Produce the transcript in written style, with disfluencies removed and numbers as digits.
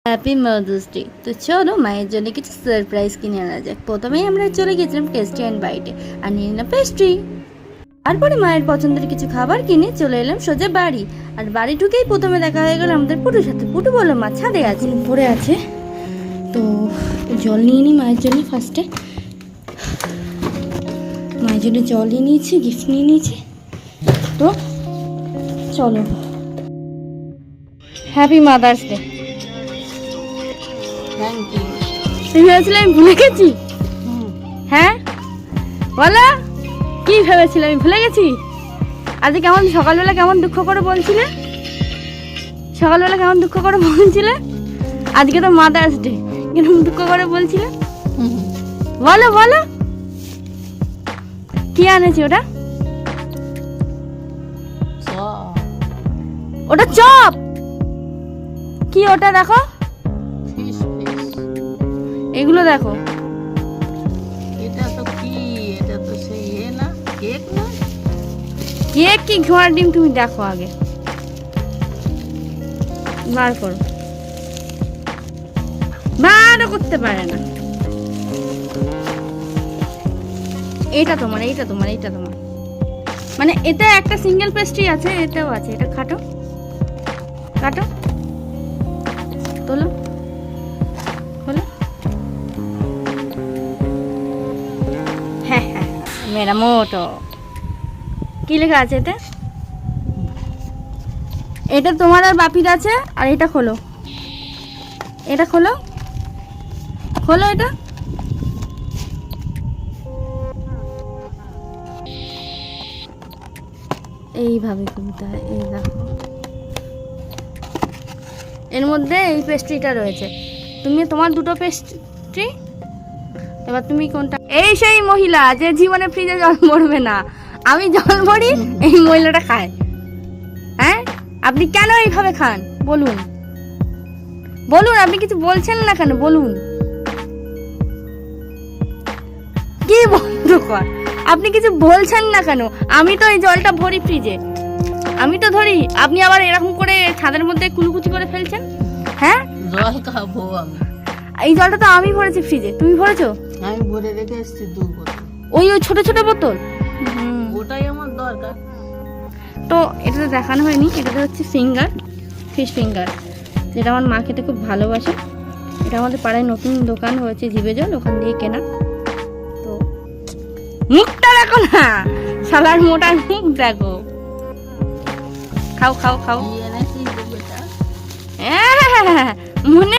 Happy Mother's day. তো চলো মায়ের জন্য কিছু সারপ্রাইজ কিনে আনা যাক। প্রথমেই আমরা চলে গেছিলাম টেস্টি অ্যান্ড বাইটে আর নিয়ে নিলাম পেস্ট্রি। তারপরে মায়ের পছন্দের কিছু খাবার কিনে চলে এলাম সোজা বাড়ি। আর বাড়ি ঢুকেই প্রথমে দেখা হয়ে গেল আমাদের পুটুর সাথে। পুটু বললো মা ছাদে আছে, পড়ে আছে। তো জল নিয়ে নিই মায়ের জন্য। ফার্স্টে মায়ের জন্য জল নিয়ে নিয়েছি, গিফট নিয়ে নিয়েছি। তো চলো, happy Mother's Day. Thank you. তুমি ভেবেছিলে আমি ভুলে গেছি? হ্যাঁ বলো, কি ভেবেছিলে আমি ভুলে গেছি? আজকে কেমন সকালবেলা কেমন দুঃখ করে বলছিলে? সকালবেলা কেমন দুঃখ করে বলছিলে? আজকে তো মাদার্স ডে, কেমন দুঃখ করে বলছিলে? বলো বলো, কি আনেছি? ওটা ওটা চপ। কি ওটা দেখো, এগুলো দেখো। এটা তো কি? এটা তো সেই না, কেক না? কেক কি ঘোড়ার ডিম? তুমি দেখো আগে, বার করো। বারও করতে পারে না। এইটা তোমার, এইটা তোমার, এইটা তোমার। মানে এটা একটা সিঙ্গেল পেস্ট্রি আছে, এটাও আছে। এটা খাটো, কাটো, তোলো, খোলো। হ্যাঁ হ্যাঁ, মেরা মোটো। কি লেখা আছে এতে? এটা তোমার আর বাপির আছে। আর এটা খোলো, এটা খোলো, খোলো এটা। এইভাবে খুলতে হয়। এই দেখো, এর মধ্যে এই পেস্ট্রিটা রয়েছে। তুমি তোমার দুটো পেস্ট্রি, এবার তুমি কোনটা? এই সেই মহিলা যে জীবনে ফ্রিজে জল ভরবে না। আমি জল ভরি, এই মহিলাটা খায়। হ্যাঁ, আপনি কেন এইভাবে খান বলুন? বলুন, আপনি কিছু বলছেন না কেন? বলুন কি বন্ধ কর। আপনি কিছু বলছেন না কেন? আমি তো এই জলটা ভরি ফ্রিজে, আমি তো ধরি। আপনি আবার এরকম করে ছাদের মধ্যে কুলুকুচি করে ফেলছেন। হ্যাঁ, জল খাবো আমি। এই জলটা তো আমি ভরেছি ফ্রিজে, তুমি ভরেছো? আমি ভরে রেখে এসেছি 2 বোতল। ওই ওই ছোট ছোট বোতল। ওটাই আমার দরকার। তো এটা তো দেখানো হয়নি। এটাতে হচ্ছে ফিঙ্গার, ফিশ ফিঙ্গার, যেটা আমার মা খেতে খুব ভালোবাসে। এটা আমাদের পাড়ায় নতুন দোকান হয়েছে জিভে জল, ওখান দিয়ে কেনা। তো মুখটা দেখো না, শালার মোটার মুখ দেখো। খাও খাও খাও। কি এনেছিস বেটা? হ্যাঁ, মনে